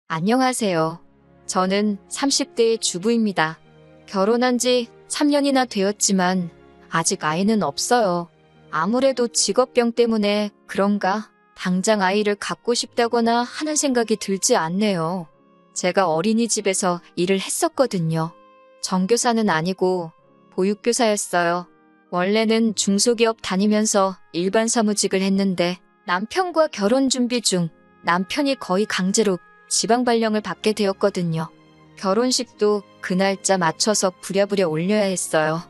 안녕하세요. 저는 30대의 주부입니다. 결혼한 지 3년이나 되었지만 아직 아이는 없어요. 아무래도 직업병 때문에 그런가 당장 아이를 갖고 싶다거나 하는 생각이 들지 않네요. 제가 어린이집에서 일을 했었거든요. 정교사는 아니고 보육교사였어요. 원래는 중소기업 다니면서 일반 사무직을 했는데 남편과 결혼 준비 중 남편이 거의 강제로 지방 발령을 받게 되었거든요. 결혼식도 그 날짜 맞춰서 부랴부랴 올려야 했어요.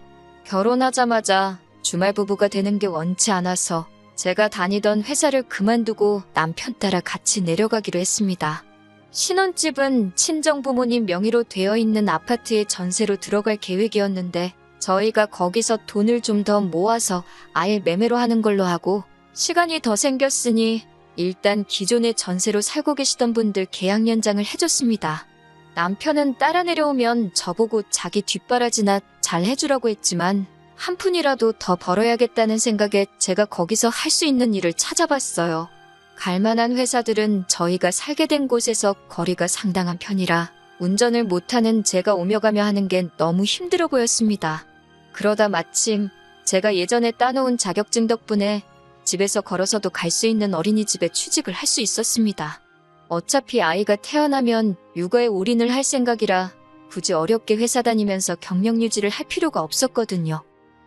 결혼하자마자 주말 부부가 되는 게 원치 않아서 제가 다니던 회사를 그만두고 남편 따라 같이 내려가기로 했습니다. 신혼집은 친정 부모님 명의로 되어 있는 아파트에 전세로 들어갈 계획이었는데 저희가 거기서 돈을 좀 더 모아서 아예 매매로 하는 걸로 하고 시간이 더 생겼으니 일단 기존에 전세로 살고 계시던 분들 계약 연장을 해줬습니다. 남편은 따라 내려오면 저보고 자기 뒷바라지나 잘 해주라고 했지만 한 푼이라도 더 벌어야겠다는 생각에 제가 거기서 할 수 있는 일을 찾아봤어요. 갈만한 회사들은 저희가 살게 된 곳에서 거리가 상당한 편이라 운전을 못하는 제가 오며 가며 하는 게 너무 힘들어 보였습니다. 그러다 마침 제가 예전에 따놓은 자격증 덕분에 집에서 걸어서도 갈 수 있는 어린이집에 취직을 할 수 있었습니다. 어차피 아이가 태어나면 육아에 올인을 할 생각이라 굳이 어렵게 회사 다니면서 경력 유지를 할 필요가 없었거든요.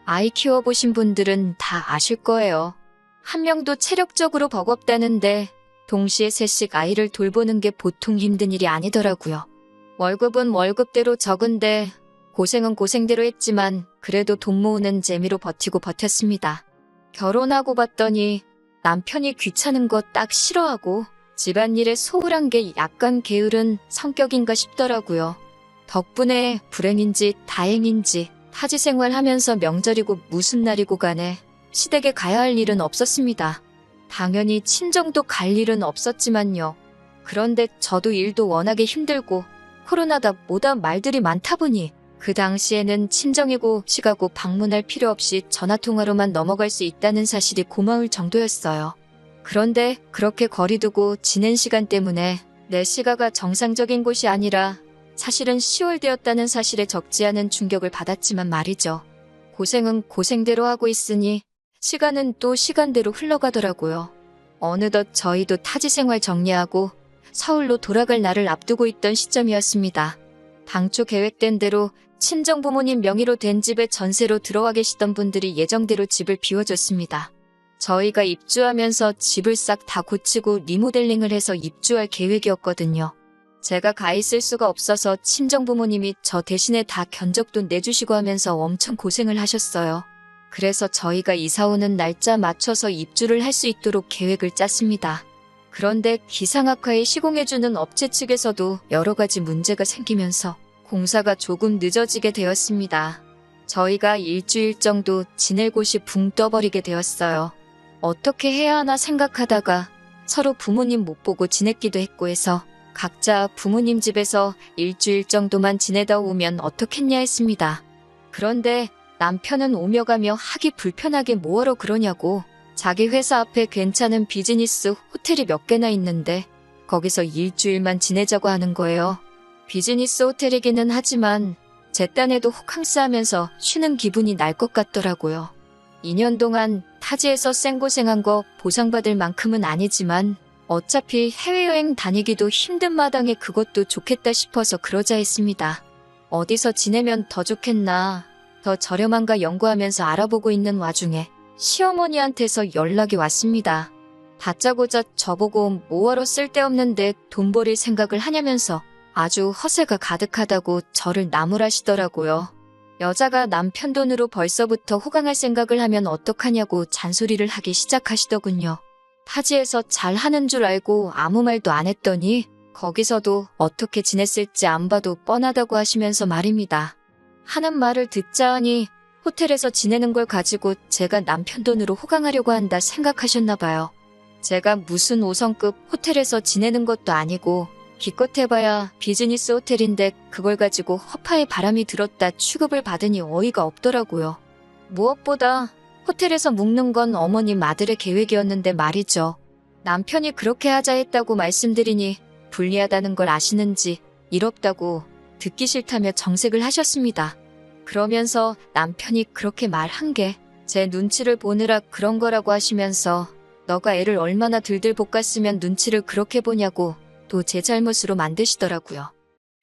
아이 키워보신 분들은 다 아실 거예요. 한 명도 체력적으로 버겁다는데 동시에 셋씩 아이를 돌보는 게 보통 힘든 일이 아니더라고요. 월급은 월급대로 적은데 고생은 고생대로 했지만 그래도 돈 모으는 재미로 버티고 버텼습니다. 결혼하고 봤더니 남편이 귀찮은 거 딱 싫어하고 집안일에 소홀한 게 약간 게으른 성격인가 싶더라고요. 덕분에 불행인지 다행인지 타지 생활하면서 명절이고 무슨 날이고 간에 시댁에 가야 할 일은 없었습니다. 당연히 친정도 갈 일은 없었지만요. 그런데 저도 일도 워낙에 힘들고 코로나다 뭐다 말들이 많다 보니 그 당시에는 친정이고 시가고 방문할 필요 없이 전화통화로만 넘어갈 수 있다는 사실이 고마울 정도였어요. 그런데 그렇게 거리 두고 지낸 시간 때문에 내 시가가 정상적인 곳이 아니라 사실은 10월 되었다는 사실에 적지 않은 충격을 받았지만 말이죠. 고생은 고생대로 하고 있으니 시간은 또 시간대로 흘러가더라고요. 어느덧 저희도 타지 생활 정리하고 서울로 돌아갈 날을 앞두고 있던 시점이었습니다. 당초 계획된 대로 친정 부모님 명의로 된 집에 전세로 들어와 계시던 분들이 예정대로 집을 비워줬습니다. 저희가 입주하면서 집을 싹 다 고치고 리모델링을 해서 입주할 계획이었거든요. 제가 가 있을 수가 없어서 친정 부모님이 저 대신에 다 견적도 내주시고 하면서 엄청 고생을 하셨어요. 그래서 저희가 이사 오는 날짜 맞춰서 입주를 할 수 있도록 계획을 짰습니다. 그런데 기상악화에 시공해주는 업체 측에서도 여러 가지 문제가 생기면서 공사가 조금 늦어지게 되었습니다. 저희가 일주일 정도 지낼 곳이 붕 떠버리게 되었어요. 어떻게 해야 하나 생각하다가 서로 부모님 못 보고 지냈기도 했고 해서 각자 부모님 집에서 일주일 정도만 지내다 오면 어떻겠냐 했습니다. 그런데 남편은 오며 가며 하기 불편하게 뭐하러 그러냐고 자기 회사 앞에 괜찮은 비즈니스 호텔이 몇 개나 있는데 거기서 일주일만 지내자고 하는 거예요. 비즈니스 호텔이기는 하지만 제 딴에도 호캉스하면서 쉬는 기분이 날 것 같더라고요. 2년 동안 타지에서 생고생한 거 보상받을 만큼은 아니지만 어차피 해외여행 다니기도 힘든 마당에 그것도 좋겠다 싶어서 그러자 했습니다. 어디서 지내면 더 좋겠나 더 저렴한가 연구하면서 알아보고 있는 와중에 시어머니한테서 연락이 왔습니다. 다짜고짜 저보고 뭐하러 쓸데없는데 돈 버릴 생각을 하냐면서 아주 허세가 가득하다고 저를 나무라시더라고요. 여자가 남편 돈으로 벌써부터 호강할 생각을 하면 어떡하냐고 잔소리를 하기 시작하시더군요. 타지에서 잘 하는 줄 알고 아무 말도 안 했더니 거기서도 어떻게 지냈을지 안 봐도 뻔하다고 하시면서 말입니다. 하는 말을 듣자 하니 호텔에서 지내는 걸 가지고 제가 남편 돈으로 호강하려고 한다 생각하셨나 봐요. 제가 무슨 5성급 호텔에서 지내는 것도 아니고 기껏 해봐야 비즈니스 호텔인데 그걸 가지고 허파에 바람이 들었다 취급을 받으니 어이가 없더라고요. 무엇보다 호텔에서 묵는 건 어머님 아들의 계획이었는데 말이죠. 남편이 그렇게 하자 했다고 말씀드리니 불리하다는 걸 아시는지 이롭다고 듣기 싫다며 정색을 하셨습니다. 그러면서 남편이 그렇게 말한 게 제 눈치를 보느라 그런 거라고 하시면서 너가 애를 얼마나 들들 볶았으면 눈치를 그렇게 보냐고 또 제 잘못으로 만드시더라고요.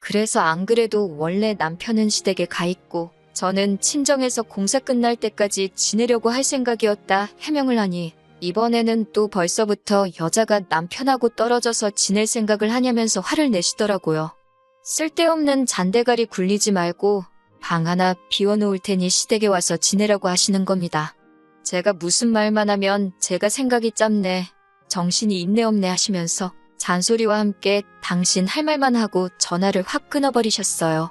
그래서 안 그래도 원래 남편은 시댁에 가 있고 저는 친정에서 공사 끝날 때까지 지내려고 할 생각이었다 해명을 하니 이번에는 또 벌써부터 여자가 남편하고 떨어져서 지낼 생각을 하냐면서 화를 내시더라고요. 쓸데없는 잔대가리 굴리지 말고 방 하나 비워놓을 테니 시댁에 와서 지내라고 하시는 겁니다. 제가 무슨 말만 하면 제가 생각이 짧네, 정신이 있네 없네 하시면서 잔소리와 함께 당신 할 말만 하고 전화를 확 끊어버리셨어요.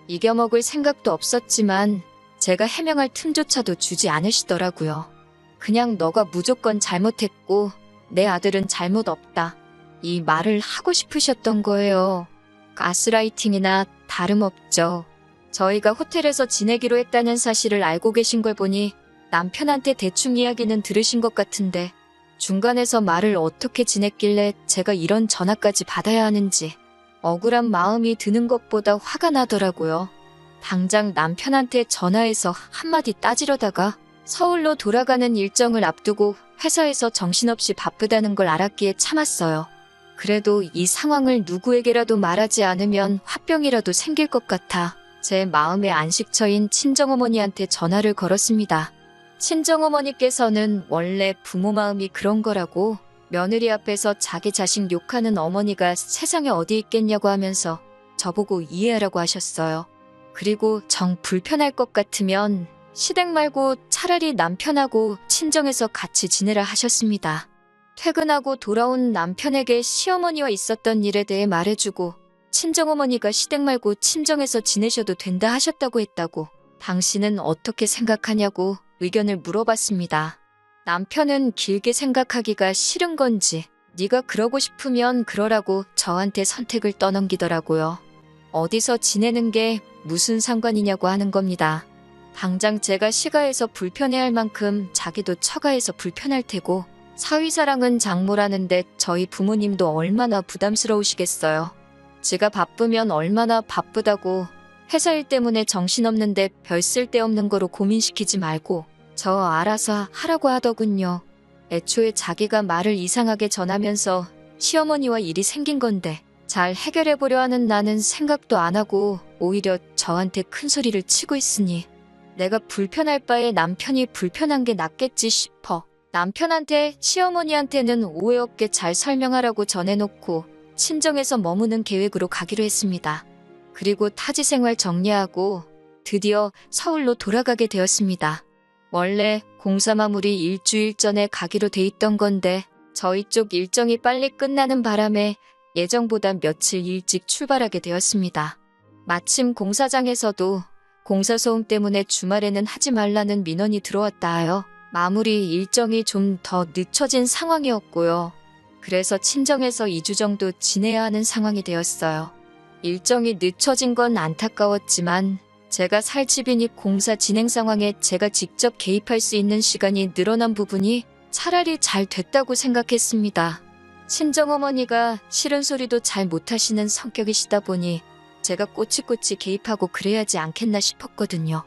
이겨먹을 생각도 없었지만 제가 해명할 틈조차도 주지 않으시더라고요. 그냥 너가 무조건 잘못했고 내 아들은 잘못 없다, 이 말을 하고 싶으셨던 거예요. 가스라이팅이나 다름없죠. 저희가 호텔에서 지내기로 했다는 사실을 알고 계신 걸 보니 남편한테 대충 이야기는 들으신 것 같은데 중간에서 말을 어떻게 지냈길래 제가 이런 전화까지 받아야 하는지 억울한 마음이 드는 것보다 화가 나더라고요. 당장 남편한테 전화해서 한마디 따지려다가 서울로 돌아가는 일정을 앞두고 회사에서 정신없이 바쁘다는 걸 알았기에 참았어요. 그래도 이 상황을 누구에게라도 말하지 않으면 화병이라도 생길 것 같아 제 마음의 안식처인 친정어머니한테 전화를 걸었습니다. 친정어머니께서는 원래 부모 마음이 그런 거라고 며느리 앞에서 자기 자식 욕하는 어머니가 세상에 어디 있겠냐고 하면서 저보고 이해하라고 하셨어요. 그리고 정 불편할 것 같으면 시댁 말고 차라리 남편하고 친정에서 같이 지내라 하셨습니다. 퇴근하고 돌아온 남편에게 시어머니와 있었던 일에 대해 말해주고 친정어머니가 시댁 말고 친정에서 지내셔도 된다 하셨다고 했다고 당신은 어떻게 생각하냐고 의견을 물어봤습니다. 남편은 길게 생각하기가 싫은 건지 네가 그러고 싶으면 그러라고 저한테 선택을 떠넘기더라고요. 어디서 지내는 게 무슨 상관이냐고 하는 겁니다. 당장 제가 시가해서 불편해할 만큼 자기도 처가해서 불편할 테고 사위사랑은 장모라는데 저희 부모님도 얼마나 부담스러우시겠어요. 지가 바쁘면 얼마나 바쁘다고 회사 일 때문에 정신없는데 별 쓸데없는 거로 고민시키지 말고 저 알아서 하라고 하더군요. 애초에 자기가 말을 이상하게 전하면서 시어머니와 일이 생긴 건데 잘 해결해보려 하는 나는 생각도 안 하고 오히려 저한테 큰 소리를 치고 있으니 내가 불편할 바에 남편이 불편한 게 낫겠지 싶어 남편한테 시어머니한테는 오해 없게 잘 설명하라고 전해놓고 친정에서 머무는 계획으로 가기로 했습니다. 그리고 타지 생활 정리하고 드디어 서울로 돌아가게 되었습니다. 원래 공사 마무리 일주일 전에 가기로 돼 있던 건데 저희 쪽 일정이 빨리 끝나는 바람에 예정보다 며칠 일찍 출발하게 되었습니다. 마침 공사장에서도 공사 소음 때문에 주말에는 하지 말라는 민원이 들어왔다 하여 마무리 일정이 좀 더 늦춰진 상황이었고요. 그래서 친정에서 2주 정도 지내야 하는 상황이 되었어요. 일정이 늦춰진 건 안타까웠지만 제가 살 집이니 공사 진행 상황에 제가 직접 개입할 수 있는 시간이 늘어난 부분이 차라리 잘 됐다고 생각했습니다. 친정어머니가 싫은 소리도 잘 못하시는 성격이시다 보니 제가 꼬치꼬치 개입하고 그래야지 않겠나 싶었거든요.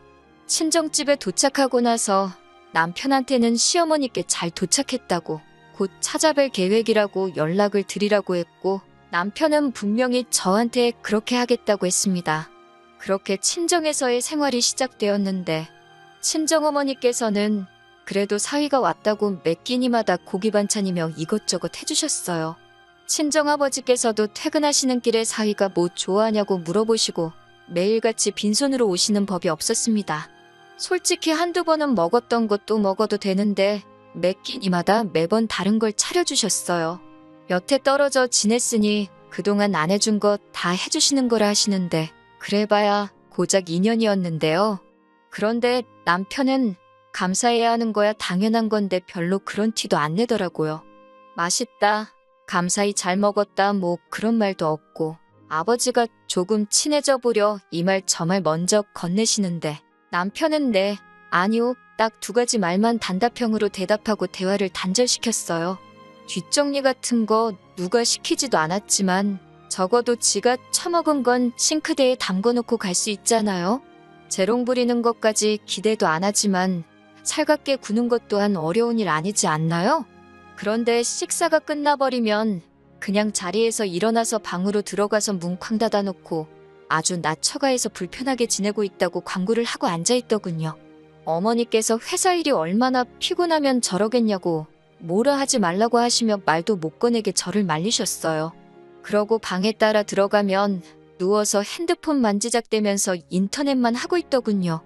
친정집에 도착하고 나서 남편한테는 시어머니께 잘 도착했다고 곧 찾아뵐 계획이라고 연락을 드리라고 했고 남편은 분명히 저한테 그렇게 하겠다고 했습니다. 그렇게 친정에서의 생활이 시작되었는데 친정어머니께서는 그래도 사위가 왔다고 매 끼니마다 고기 반찬이며 이것저것 해주셨어요. 친정아버지께서도 퇴근하시는 길에 사위가 뭐 좋아하냐고 물어보시고 매일같이 빈손으로 오시는 법이 없었습니다. 솔직히 한두 번은 먹었던 것도 먹어도 되는데 매 끼니마다 매번 다른 걸 차려주셨어요. 여태 떨어져 지냈으니 그동안 안 해준 거 다 해주시는 거라 하시는데 그래봐야 고작 2년이었는데요. 그런데 남편은 감사해야 하는 거야 당연한 건데 별로 그런 티도 안 내더라고요. 맛있다, 감사히 잘 먹었다 뭐 그런 말도 없고 아버지가 조금 친해져 보려 이 말 저 말 먼저 건네시는데 남편은 네, 아니요 딱 2가지 말만 단답형으로 대답하고 대화를 단절시켰어요. 뒷정리 같은 거 누가 시키지도 않았지만 적어도 지가 처먹은 건 싱크대에 담궈놓고 갈 수 있잖아요. 재롱 부리는 것까지 기대도 안 하지만 살갑게 구는 것 또한 어려운 일 아니지 않나요? 그런데 식사가 끝나버리면 그냥 자리에서 일어나서 방으로 들어가서 문 쾅 닫아놓고 아주 낮 처가에서 불편하게 지내고 있다고 광고를 하고 앉아있더군요. 어머니께서 회사 일이 얼마나 피곤하면 저러겠냐고 뭐라 하지 말라고 하시며 말도 못 꺼내게 저를 말리셨어요. 그러고 방에 따라 들어가면 누워서 핸드폰 만지작대면서 인터넷만 하고 있더군요.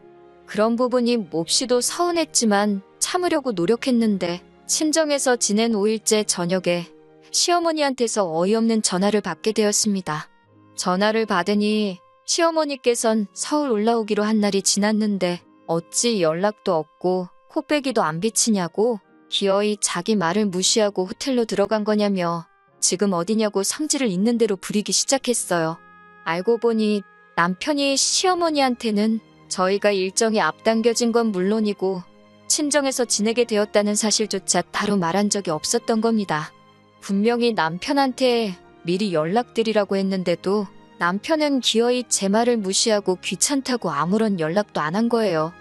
그런 부분이 몹시도 서운했지만 참으려고 노력했는데 친정에서 지낸 5일째 저녁에 시어머니한테서 어이없는 전화를 받게 되었습니다. 전화를 받으니 시어머니께선 서울 올라오기로 한 날이 지났는데 어찌 연락도 없고 코빼기도 안 비치냐고 기어이 자기 말을 무시하고 호텔로 들어간 거냐며 지금 어디냐고 성질을 있는 대로 부리기 시작했어요. 알고 보니 남편이 시어머니한테는 저희가 일정이 앞당겨진 건 물론이고 친정에서 지내게 되었다는 사실조차 따로 말한 적이 없었던 겁니다. 분명히 남편한테 미리 연락드리라고 했는데도 남편은 기어이 제 말을 무시하고 귀찮다고 아무런 연락도 안 한 거예요.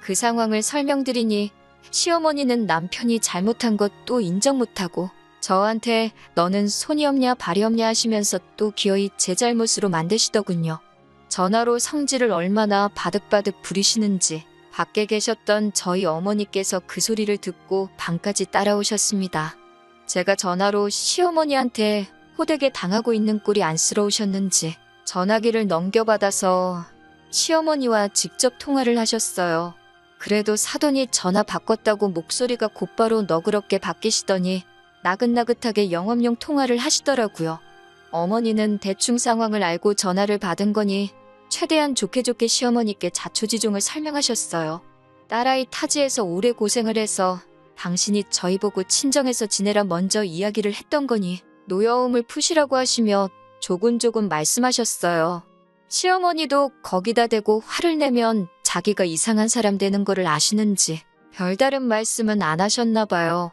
그 상황을 설명드리니 시어머니는 남편이 잘못한 것도 인정 못하고 저한테 너는 손이 없냐 발이 없냐 하시면서 또 기어이 제 잘못으로 만드시더군요. 전화로 성질을 얼마나 바득바득 부리시는지 밖에 계셨던 저희 어머니께서 그 소리를 듣고 방까지 따라오셨습니다. 제가 전화로 시어머니한테 호되게 당하고 있는 꼴이 안쓰러우셨는지 전화기를 넘겨받아서 시어머니와 직접 통화를 하셨어요. 그래도 사돈이 전화 바꿨다고 목소리가 곧바로 너그럽게 바뀌시더니 나긋나긋하게 영업용 통화를 하시더라고요. 어머니는 대충 상황을 알고 전화를 받은 거니 최대한 좋게 시어머니께 자초지종을 설명하셨어요. 딸아이 타지에서 오래 고생을 해서 당신이 저희 보고 친정에서 지내라 먼저 이야기를 했던 거니 노여움을 푸시라고 하시며 조곤조곤 말씀하셨어요. 시어머니도 거기다 대고 화를 내면 자기가 이상한 사람 되는 거를 아시는지 별다른 말씀은 안 하셨나 봐요.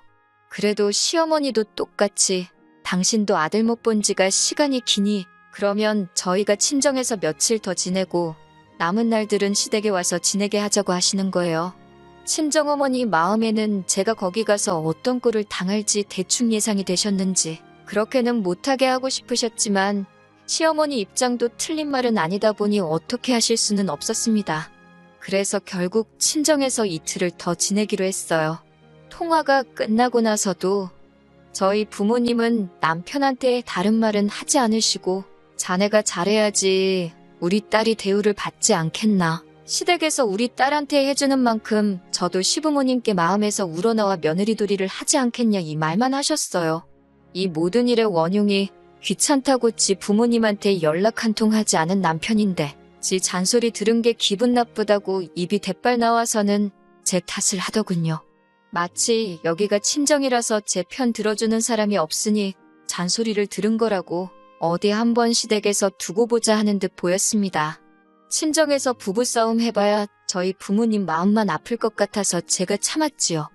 그래도 시어머니도 똑같이 당신도 아들 못 본 지가 시간이 기니 그러면 저희가 친정에서 며칠 더 지내고 남은 날들은 시댁에 와서 지내게 하자고 하시는 거예요. 친정어머니 마음에는 제가 거기 가서 어떤 꼴을 당할지 대충 예상이 되셨는지 그렇게는 못하게 하고 싶으셨지만 시어머니 입장도 틀린 말은 아니다 보니 어떻게 하실 수는 없었습니다. 그래서 결국 친정에서 이틀을 더 지내기로 했어요. 통화가 끝나고 나서도 저희 부모님은 남편한테 다른 말은 하지 않으시고 자네가 잘해야지 우리 딸이 대우를 받지 않겠나. 시댁에서 우리 딸한테 해주는 만큼 저도 시부모님께 마음에서 우러나와 며느리도리를 하지 않겠냐 이 말만 하셨어요. 이 모든 일의 원흉이 귀찮다고 지 부모님한테 연락 한 통 하지 않은 남편인데 지 잔소리 들은 게 기분 나쁘다고 입이 대빨 나와서는 제 탓을 하더군요. 마치 여기가 친정이라서 제 편 들어주는 사람이 없으니 잔소리를 들은 거라고 어디 한번 시댁에서 두고 보자 하는 듯 보였습니다. 친정에서 부부싸움 해봐야 저희 부모님 마음만 아플 것 같아서 제가 참았지요.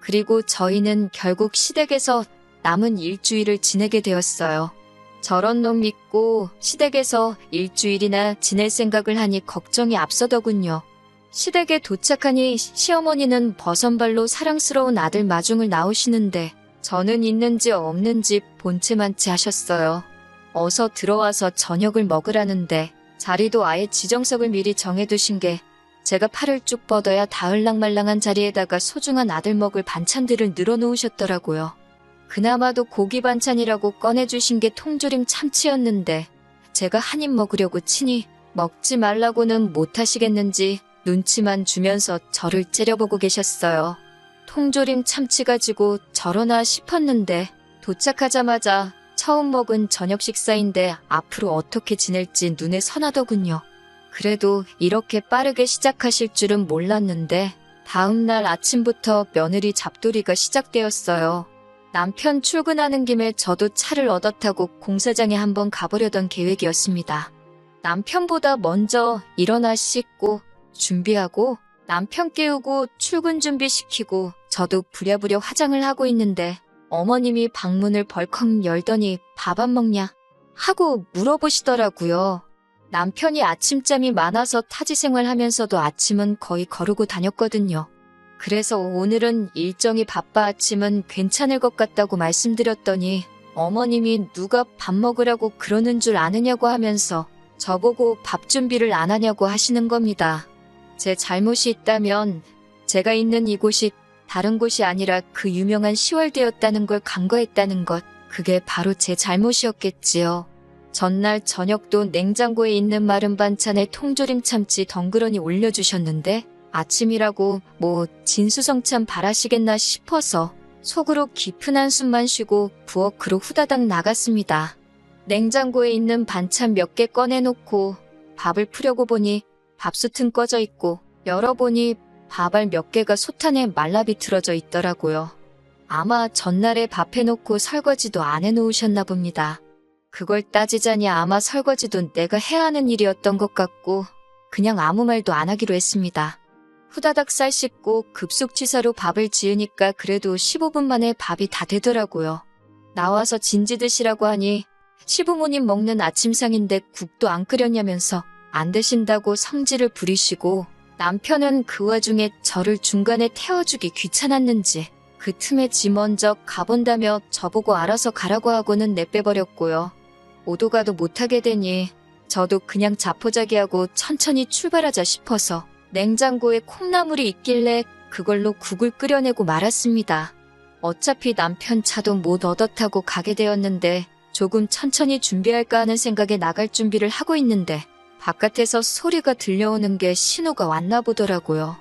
그리고 저희는 결국 시댁에서 남은 일주일을 지내게 되었어요. 저런 놈 믿고 시댁에서 일주일이나 지낼 생각을 하니 걱정이 앞서더군요. 시댁에 도착하니 시어머니는 버선발로 사랑스러운 아들 마중을 나오시는데 저는 있는지 없는지 본체만치 하셨어요. 어서 들어와서 저녁을 먹으라는데 자리도 아예 지정석을 미리 정해두신 게 제가 팔을 쭉 뻗어야 다을랑말랑한 자리에다가 소중한 아들 먹을 반찬들을 늘어놓으셨더라고요. 그나마도 고기 반찬이라고 꺼내주신 게 통조림 참치였는데 제가 한 입 먹으려고 치니 먹지 말라고는 못하시겠는지 눈치만 주면서 저를 째려보고 계셨어요. 통조림 참치 가지고 저러나 싶었는데 도착하자마자 처음 먹은 저녁 식사인데 앞으로 어떻게 지낼지 눈에 선하더군요. 그래도 이렇게 빠르게 시작하실 줄은 몰랐는데 다음날 아침부터 며느리 잡돌이가 시작되었어요. 남편 출근하는 김에 저도 차를 얻어 타고 공사장에 한번 가보려던 계획이었습니다. 남편보다 먼저 일어나 씻고 준비하고 남편 깨우고 출근 준비시키고 저도 부랴부랴 화장을 하고 있는데 어머님이 방문을 벌컥 열더니 밥 안 먹냐 하고 물어보시더라고요. 남편이 아침잠이 많아서 타지 생활하면서도 아침은 거의 거르고 다녔거든요. 그래서 오늘은 일정이 바빠 아침은 괜찮을 것 같다고 말씀드렸더니 어머님이 누가 밥 먹으라고 그러는 줄 아느냐고 하면서 저보고 밥 준비를 안 하냐고 하시는 겁니다. 제 잘못이 있다면 제가 있는 이곳이 다른 곳이 아니라 그 유명한 시월대였다는 걸 간과했다는 것, 그게 바로 제 잘못이었겠지요. 전날 저녁도 냉장고에 있는 마른 반찬에 통조림 참치 덩그러니 올려주셨는데 아침이라고 뭐 진수성찬 바라시겠나 싶어서 속으로 깊은 한숨만 쉬고 부엌으로 후다닥 나갔습니다. 냉장고에 있는 반찬 몇 개 꺼내놓고 밥을 푸려고 보니 밥솥은 꺼져 있고 열어보니 밥알 몇 개가 솥안에 말라 비틀어져 있더라고요. 아마 전날에 밥 해놓고 설거지도 안 해놓으셨나 봅니다. 그걸 따지자니 아마 설거지도 내가 해야 하는 일이었던 것 같고 그냥 아무 말도 안 하기로 했습니다. 후다닥 쌀 씻고 급속취사로 밥을 지으니까 그래도 15분 만에 밥이 다 되더라고요. 나와서 진지 드시라고 하니 시부모님 먹는 아침상인데 국도 안 끓였냐면서 안 드신다고 성질을 부리시고 남편은 그 와중에 저를 중간에 태워주기 귀찮았는지 그 틈에 지 먼저 가본다며 저보고 알아서 가라고 하고는 내빼버렸고요. 오도 가도 못하게 되니 저도 그냥 자포자기하고 천천히 출발하자 싶어서 냉장고에 콩나물이 있길래 그걸로 국을 끓여내고 말았습니다. 어차피 남편 차도 못 얻어 타고 가게 되었는데 조금 천천히 준비할까 하는 생각에 나갈 준비를 하고 있는데 바깥에서 소리가 들려오는 게 신호가 왔나 보더라고요.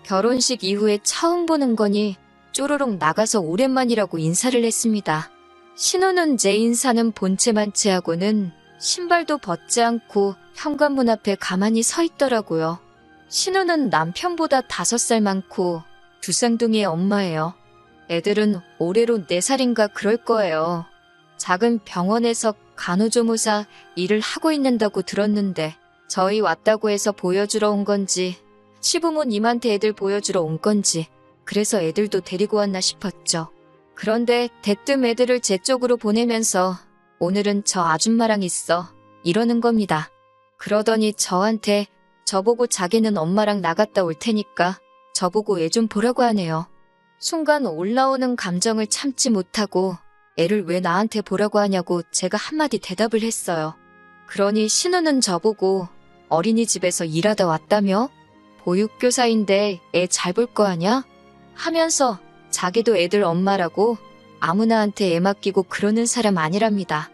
결혼식 이후에 처음 보는 거니 쪼로록 나가서 오랜만이라고 인사를 했습니다. 신호는 제 인사는 본체만 취하고는 신발도 벗지 않고 현관문 앞에 가만히 서 있더라고요. 신우는 남편보다 5살 많고 두 쌍둥이의 엄마예요. 애들은 올해로 4살인가 그럴 거예요. 작은 병원에서 간호조무사 일을 하고 있는다고 들었는데 저희 왔다고 해서 보여주러 온 건지 시부모님한테 애들 보여주러 온 건지 그래서 애들도 데리고 왔나 싶었죠. 그런데 대뜸 애들을 제 쪽으로 보내면서 오늘은 저 아줌마랑 있어 이러는 겁니다. 그러더니 저한테 저보고 자기는 엄마랑 나갔다 올 테니까 저보고 애 좀 보라고 하네요. 순간 올라오는 감정을 참지 못하고 애를 왜 나한테 보라고 하냐고 제가 한마디 대답을 했어요. 그러니 신우는 저보고 어린이집에서 일하다 왔다며? 보육교사인데 애 잘 볼 거 아냐? 하면서 자기도 애들 엄마라고 아무나한테 애 맡기고 그러는 사람 아니랍니다.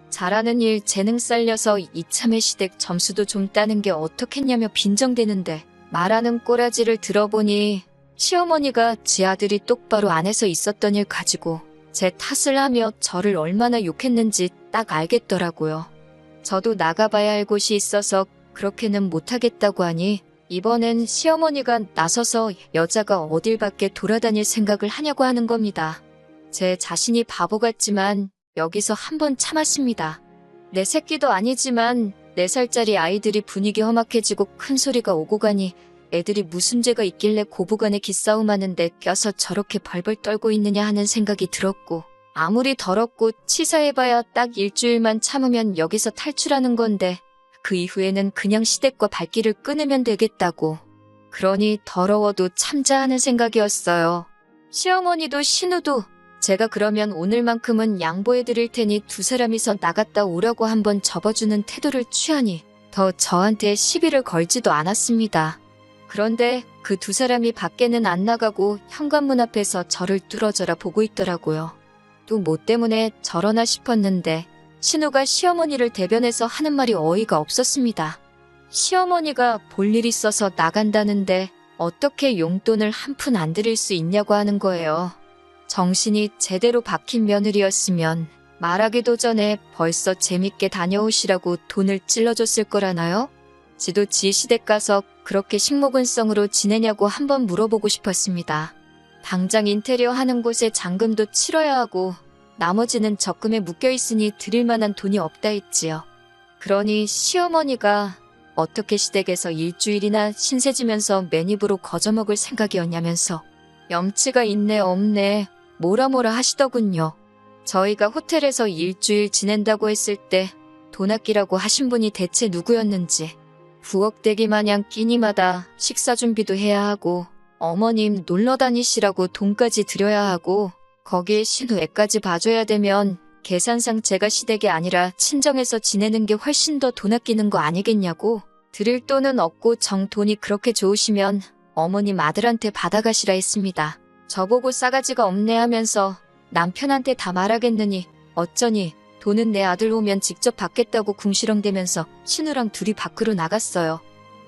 잘하는 일 재능 살려서 이참에 시댁 점수도 좀 따는 게 어떻겠냐며 빈정대는데 말하는 꼬라지를 들어보니 시어머니가 지 아들이 똑바로 안 해서 있었던 일 가지고 제 탓을 하며 저를 얼마나 욕했는지 딱 알겠더라고요. 저도 나가봐야 할 곳이 있어서 그렇게는 못하겠다고 하니 이번엔 시어머니가 나서서 여자가 어딜 밖에 돌아다닐 생각을 하냐고 하는 겁니다. 제 자신이 바보 같지만 여기서 한번 참았습니다. 내 새끼도 아니지만 4살짜리 아이들이 분위기 험악해지고 큰 소리가 오고 가니 애들이 무슨 죄가 있길래 고부간에 기싸움하는데 껴서 저렇게 벌벌 떨고 있느냐 하는 생각이 들었고 아무리 더럽고 치사해봐야 딱 일주일만 참으면 여기서 탈출하는 건데 그 이후에는 그냥 시댁과 발길을 끊으면 되겠다고. 그러니 더러워도 참자 하는 생각이었어요. 시어머니도 신우도 제가 그러면 오늘만큼은 양보해드릴 테니 두 사람이서 나갔다 오라고 한번 접어주는 태도를 취하니 더 저한테 시비를 걸지도 않았습니다. 그런데 그 두 사람이 밖에는 안 나가고 현관문 앞에서 저를 뚫어져라 보고 있더라고요. 또 뭐 때문에 저러나 싶었는데 신우가 시어머니를 대변해서 하는 말이 어이가 없었습니다. 시어머니가 볼 일 있어서 나간다는데 어떻게 용돈을 한 푼 안 드릴 수 있냐고 하는 거예요. 정신이 제대로 박힌 며느리였으면 말하기도 전에 벌써 재밌게 다녀오시라고 돈을 찔러줬을 거라나요? 지도 지 시댁 가서 그렇게 식목은성으로 지내냐고 한번 물어보고 싶었습니다. 당장 인테리어 하는 곳에 잔금도 치러야 하고 나머지는 적금에 묶여있으니 드릴 만한 돈이 없다 했지요. 그러니 시어머니가 어떻게 시댁에서 일주일이나 신세 지면서 맨입으로 거저먹을 생각이었냐면서 염치가 있네 없네 뭐라 하시더군요. 저희가 호텔에서 일주일 지낸다고 했을 때 돈 아끼라고 하신 분이 대체 누구였는지. 부엌대기 마냥 끼니마다 식사 준비도 해야 하고 어머님 놀러 다니시라고 돈까지 드려야 하고 거기에 신우 애까지 봐줘야 되면 계산상 제가 시댁이 아니라 친정에서 지내는 게 훨씬 더 돈 아끼는 거 아니겠냐고. 드릴 돈은 없고 정 돈이 그렇게 좋으시면 어머님 아들한테 받아가시라 했습니다. 저보고 싸가지가 없네 하면서 남편한테 다 말하겠느니 어쩌니 돈은 내 아들 오면 직접 받겠다고 궁시렁대면서 신우랑 둘이 밖으로 나갔어요.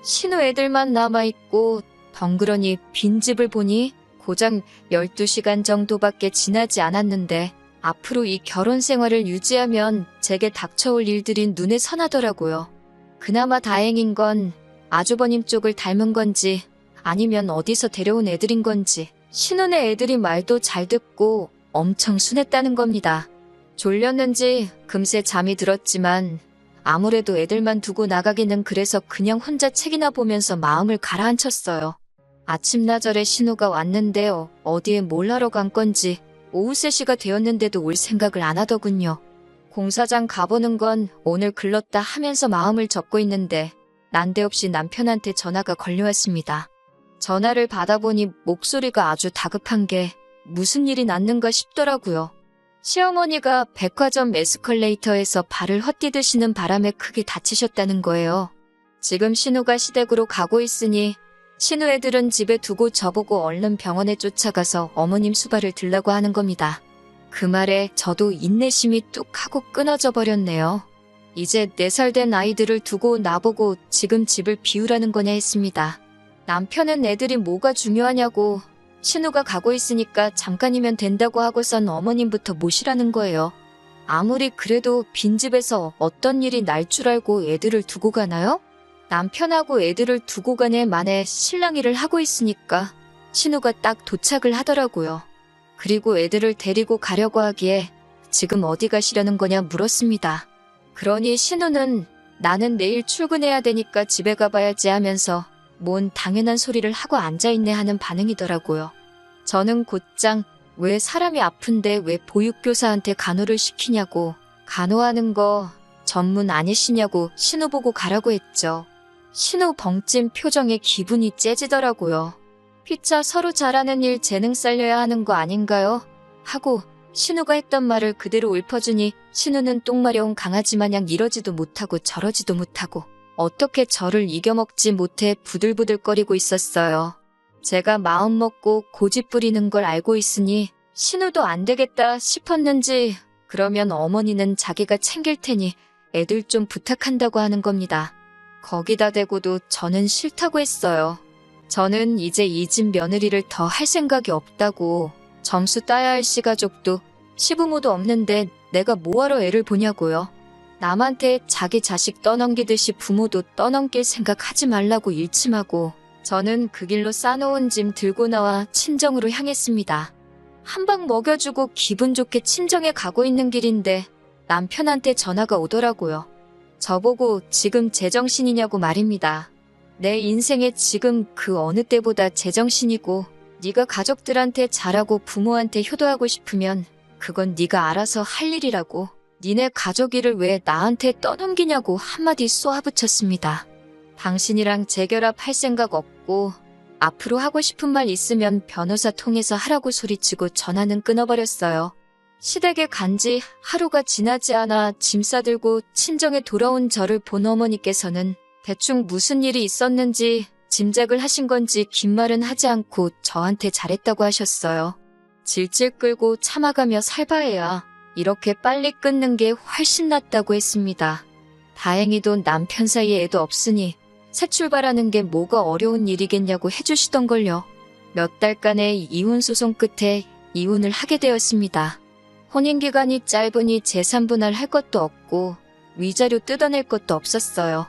신우 애들만 남아있고 덩그러니 빈집을 보니 고작 12시간 정도밖에 지나지 않았는데 앞으로 이 결혼 생활을 유지하면 제게 닥쳐올 일들이 눈에 선하더라고요. 그나마 다행인 건 아주버님 쪽을 닮은 건지 아니면 어디서 데려온 애들인 건지 신혼의 애들이 말도 잘 듣고 엄청 순했다는 겁니다. 졸렸는지 금세 잠이 들었지만 아무래도 애들만 두고 나가기는 그래서 그냥 혼자 책이나 보면서 마음을 가라앉혔어요. 아침나절에 신우가 왔는데요. 어디에 뭘 하러 간 건지 오후 3시가 되었는데도 올 생각을 안 하더군요. 공사장 가보는 건 오늘 글렀다 하면서 마음을 접고 있는데 난데없이 남편한테 전화가 걸려왔습니다. 전화를 받아보니 목소리가 아주 다급한 게 무슨 일이 났는가 싶더라고요. 시어머니가 백화점 에스컬레이터에서 발을 헛디드시는 바람에 크게 다치셨다는 거예요. 지금 신우가 시댁으로 가고 있으니 신우 애들은 집에 두고 저보고 얼른 병원에 쫓아가서 어머님 수발을 들라고 하는 겁니다. 그 말에 저도 인내심이 뚝 하고 끊어져 버렸네요. 이제 4살 된 아이들을 두고 나보고 지금 집을 비우라는 거냐 했습니다. 남편은 애들이 뭐가 중요하냐고 신우가 가고 있으니까 잠깐이면 된다고 하고선 어머님부터 모시라는 거예요. 아무리 그래도 빈집에서 어떤 일이 날 줄 알고 애들을 두고 가나요? 남편하고 애들을 두고 가네 만에 실랑이를 하고 있으니까 신우가 딱 도착을 하더라고요. 그리고 애들을 데리고 가려고 하기에 지금 어디 가시려는 거냐 물었습니다. 그러니 신우는 나는 내일 출근해야 되니까 집에 가봐야지 하면서 뭔 당연한 소리를 하고 앉아있네 하는 반응이더라고요. 저는 곧장 왜 사람이 아픈데 왜 보육교사한테 간호를 시키냐고 간호하는 거 전문 아니시냐고 신우 보고 가라고 했죠. 신우 벙찐 표정에 기분이 째지더라고요. 피차 서로 잘하는 일 재능 살려야 하는 거 아닌가요? 하고 신우가 했던 말을 그대로 읊어주니 신우는 똥마려운 강아지 마냥 이러지도 못하고 저러지도 못하고 어떻게 저를 이겨먹지 못해 부들부들거리고 있었어요. 제가 마음먹고 고집 부리는 걸 알고 있으니 신우도 안 되겠다 싶었는지 그러면 어머니는 자기가 챙길 테니 애들 좀 부탁한다고 하는 겁니다. 거기다 대고도 저는 싫다고 했어요. 저는 이제 이 집 며느리를 더 할 생각이 없다고. 점수 따야 할 시가족도 시부모도 없는데 내가 뭐하러 애를 보냐고요. 남한테 자기 자식 떠넘기듯이 부모도 떠넘길 생각하지 말라고 일침하고 저는 그 길로 싸놓은 짐 들고 나와 친정으로 향했습니다. 한 방 먹여주고 기분 좋게 친정에 가고 있는 길인데 남편한테 전화가 오더라고요. 저보고 지금 제정신이냐고 말입니다. 내 인생에 지금 그 어느 때보다 제정신이고 네가 가족들한테 잘하고 부모한테 효도하고 싶으면 그건 네가 알아서 할 일이라고. 니네 가족 일을 왜 나한테 떠넘기냐고 한마디 쏘아붙였습니다. 당신이랑 재결합할 생각 없고 앞으로 하고 싶은 말 있으면 변호사 통해서 하라고 소리치고 전화는 끊어버렸어요. 시댁에 간지 하루가 지나지 않아 짐 싸들고 친정에 돌아온 저를 본 어머니께서는 대충 무슨 일이 있었는지 짐작을 하신 건지 긴 말은 하지 않고 저한테 잘했다고 하셨어요. 질질 끌고 참아가며 살바해야 이렇게 빨리 끊는 게 훨씬 낫다고 했습니다. 다행히도 남편 사이에 애도 없으니 새 출발하는 게 뭐가 어려운 일이겠냐고 해주시던걸요. 몇 달간의 이혼 소송 끝에 이혼을 하게 되었습니다. 혼인기간이 짧으니 재산분할 할 것도 없고 위자료 뜯어낼 것도 없었어요.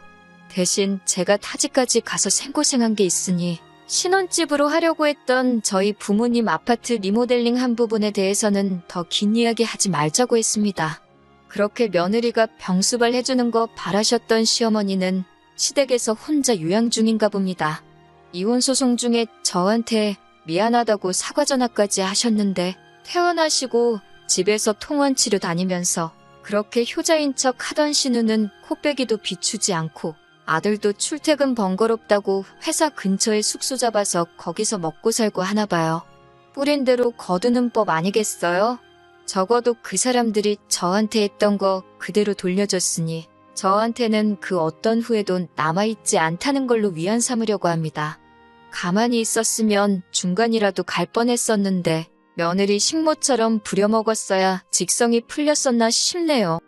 대신 제가 타지까지 가서 생고생한 게 있으니 신혼집으로 하려고 했던 저희 부모님 아파트 리모델링 한 부분에 대해서는 더 긴 이야기 하지 말자고 했습니다. 그렇게 며느리가 병수발 해주는 거 바라셨던 시어머니는 시댁에서 혼자 요양 중인가 봅니다. 이혼 소송 중에 저한테 미안하다고 사과 전화까지 하셨는데 퇴원하시고 집에서 통원치료 다니면서 그렇게 효자인 척 하던 신우는 코빼기도 비추지 않고 아들도 출퇴근 번거롭다고 회사 근처에 숙소 잡아서 거기서 먹고 살고 하나 봐요. 뿌린 대로 거두는 법 아니겠어요? 적어도 그 사람들이 저한테 했던 거 그대로 돌려줬으니 저한테는 그 어떤 후회도 남아있지 않다는 걸로 위안 삼으려고 합니다. 가만히 있었으면 중간이라도 갈 뻔했었는데 며느리 식모처럼 부려먹었어야 직성이 풀렸었나 싶네요.